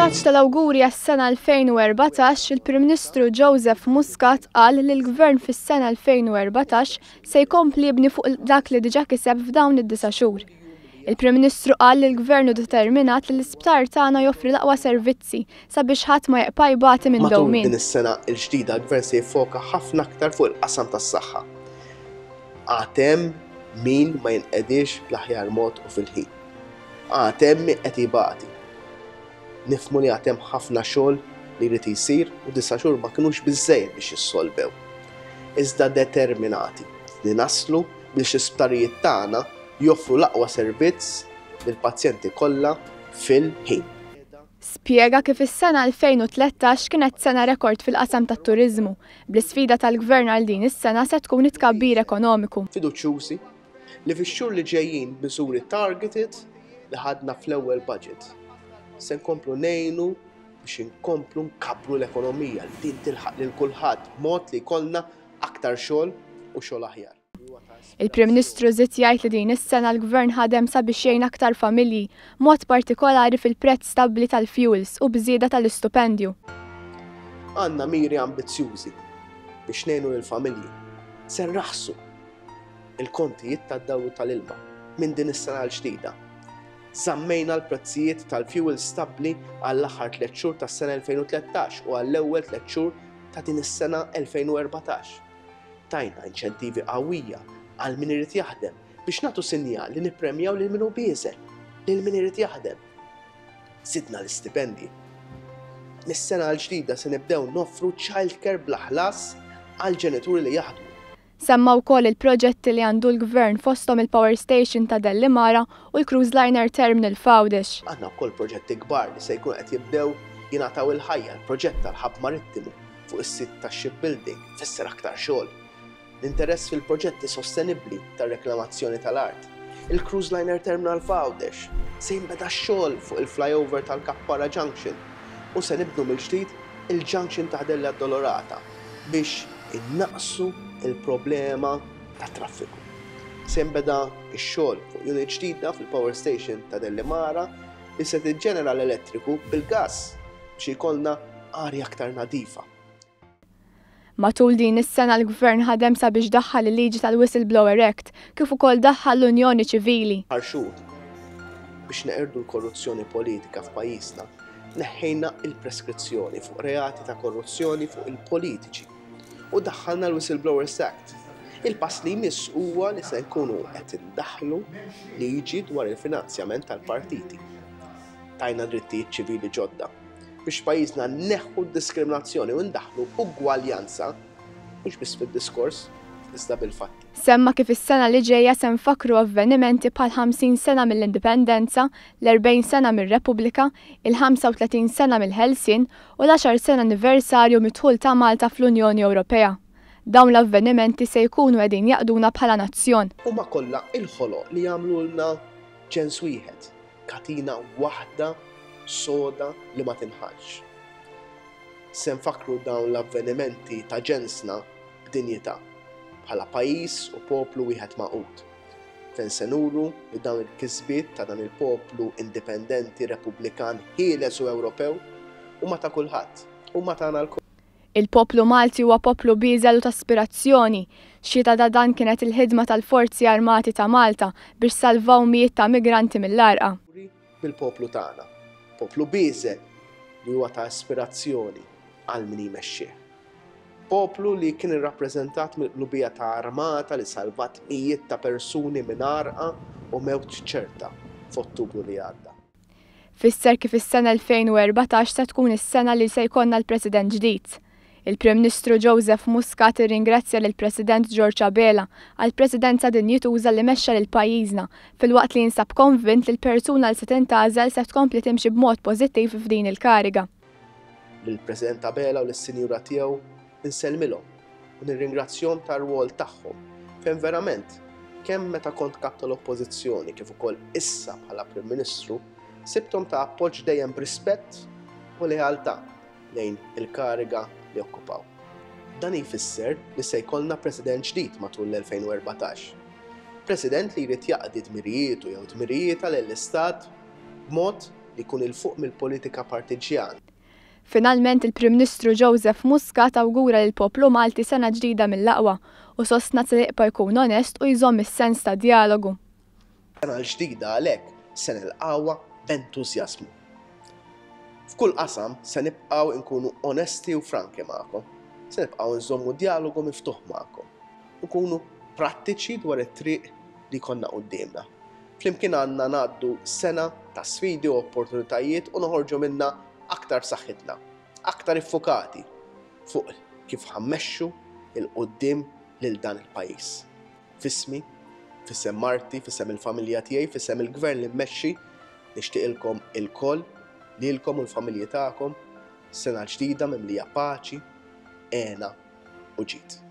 B'messaġġ tal-awguri għas-sena 2014, il-Prim Ministru Joseph Muscat qal li l-Gvern fis-sena 2014 se jkompli jibni fuq dak li diġà kiseb f'dawn id-9 xhur. Il-Prim Ministru qal li l-Gvern hu determinat li l-isptar tagħna joffri l-aqwa servizzi sabiex ħadd ma jeqpa' jbati minn dewmien. Matul din is-sena l-ġdida l-Gvern se jiffoka ħafna aktar fuq il-qasam tas-saħħa. Għad hemm min ma jinqedix bl-aħjar mod u fil-ħin. Għad hemm min qed jibati. Nifhmu li għad hemm ħafna xogħol li jrid isir u 9 xhur ma kinux biżżejjed biex jissolvew. Iżda determinati li naslu biex l-isptarijiet tagħna joffru l-aqwa servizz lill-pazjenti kollha fil-ħin. Spjega kif is-sena 2013 kienet sena rekord fil-qasam tat-turiżmu, bl-isfida tal-Gvern għal din is-sena se tkun it-tkabbir ekonomiku. Fiduċjużi li fix-xhur li ġejjin miżuri targeted li ħadna fl-ewwel budget. Se nkomplu ngħinu biex inkomplu nkabbru l-ekonomija li din tilħaq lil kulħadd b'mod li jkollna aktar xogħol u xogħol aħjar. Il-Prim Ministru żied jgħid li din is-sena l-Gvern ħadem sabiex jgħin aktar familji, mod partikolari fil-prezz stabbli tal-fuels u bżieda tal-istupendju. Għandna miri ambizzjużi biex ngħinu lill-familji. Se nraħħsu il-kontijiet tad-dawl tal-ilma minn din is-sena l-ġdida. Żammejna l-prezzijiet tal-fuel stabbli għall-aħħar 3 xhur tas-sena 2013 u għall-ewwel 3 xhur ta' din is-sena 2014. Tajna inċentivi qawwija għal min irid jaħdem biex nagħtu sinjal li nippremjaw lil min hu bieżel, lil min irid jaħdem. Żidna l-istipendji. Mis-sena l-ġdida se nibdew noffru childcare bla ħlas għal ġenituri li jaħdmu. Semma wkoll il-proġetti li għandu l-Gvern fosthom il-Power Station ta' Dellimara u l-Cruise Liner Terminal f'Għawdex. Għandna wkoll proġetti kbar li se jkunu qed jibdew jingħataw il-ħajja l-proġett tal-ħabb marittimu fuq is-sit tax-shipbuilding fisser aktar xogħol. L-interess fil-proġetti sostenibbli tar-reklamazzjoni tal-art. Il-Cruise Liner Terminal f'Għawdex se jinbeda x-xogħol fuq il-flyover tal-Kappara Junction u se nibnu mill-ġdid il-Junction ta' Della Dolorata biex innaqsu il-problema ta' traffiku. Se jinbeda x-xogħol fuq unit ġdida fil-Power Station ta' Dellimara li se tiġġenera l-elettriku bil-gass biex jkollna arja aktar nadifa. Matul din is-sena l-Gvern ħadem sabiex daħħal il-liġi tal-Whistleblower Act kif ukoll daħħal l-Unjoni Ċivili. Xhur biex neqirdu l-korruzzjoni politika f'pajjiżna, neħħejna il-preskrizzjoni fuq reati ta' korruzzjoni fuq il-politiċi u daħħalna l-Whistleblowers Act. Il-pass li jmiss huwa li se nkunu qed indaħħlu liġi dwar il-finanzjament tal-partiti. Tajna drittijiet ċivili ġodda biex pajjiżna neħħu d-diskriminazzjoni u ndaħħlu ugwaljanza mhux biss fid-diskors iżda bil-fatti. Semma kif is-sena li ġejja se nfakru avvenimenti bħal 50 sena mill-indipendenza, l-40 sena mir-Repubblika, il-35 sena mill-Ħelsien u l-10 sena anniversarju midħul ta' Malta fl-Unjoni Ewropea. Dawn l-avvenimenti se jkunu qegħdin jaqduna bħala nazzjon. Huma kollha il-ħoloq li jagħmlulna ġens wieħed, katina waħda soda li ma tinħax. Se nfakru dawn l-avvenimenti ta' ġensna b'dinjità bħala pajjiż u poplu wieħed maqut. Fejn se nuru li dawn il-kisbiet ta' dan il-poplu indipendenti, repubblikan, ħieles u Ewropew huma ta' kulħadd, huma tagħna l-kull. Il-poplu Malti huwa poplu biżel u ta' aspirazzjoni. Xhieda ta' dan kienet il-ħidma tal-Forzi Armati ta' Malta biex salvaw mijiet ta' migranti mill-għarqa. Bil-poplu tagħna, poplu biżel li huwa ta' aspirazzjoni għal min jmexxih. Poplu li kien irrappreżentat mill-qlubija ta' armata li salvat mijiet ta' persuni minn għarqa u mewt ċerta f'Ottubru li għadda. Fisser kif is-sena 2014 se tkun is-sena li se jkollna l-President ġdid. Il-Prim Ministru Joseph Muscat irringrazzja lill-President George Abela għall-Presidenza dinjituża li mexxa lil pajjiżna filwaqt li jinsab konvint li l-persuna li se tintgħażel se tkompli timxi b'mod pożittiv f'din il-kariga. Lill-President Abela u lis-Sinjura tiegħu insellmilhom u nirringrazzjahom tar-rwol tagħhom fejn verament kemm meta kont kap tal-Oppożizzjoni kif ukoll issa bħala Prim Ministru sibthom ta' appoġġ dejjem b'rispett u lealtà lejn il-kariga li okkupaw. Dan jfisser li se jkollna President ġdid matul l-2014. President li jrid jaqdi dmirijiet u jew dmirijiet għall-Istat b'mod li jkun il-fuq mill-politika partiġjan. Finalment il-Prim Ministru Joseph Muscat awgura lill poplu Malti sena ġdida mill-aqwa u sostna se jibqa' jkun onest u jżomm is-sens ta' dialogu. Sena l-ġdida għalhekk se nilqawha b'entużjażmu. F'kull qasam se nibqgħu nkunu onesti u franki magħkom. Se nibqgħu nżommu dialogu miftuħ magħkom. Nkunu prattiċi dwar it-triq li konna qudiemna. Flimkien għandna ngħaddu sena ta' sfidi u opportunitajiet u noħorġu minnha aktar saħħitna, aktar iffokati fuq kif ħammexxu il-qudiem lil dan il-pajjiż. Fismi, fissem Marti, fissem il-familja tiegħi, fissem il-gvern li mmexxi, nixtieqilkom il-koll lilkom u l-familji tagħkom sena ġdida mimlija paċi, għena u ġid.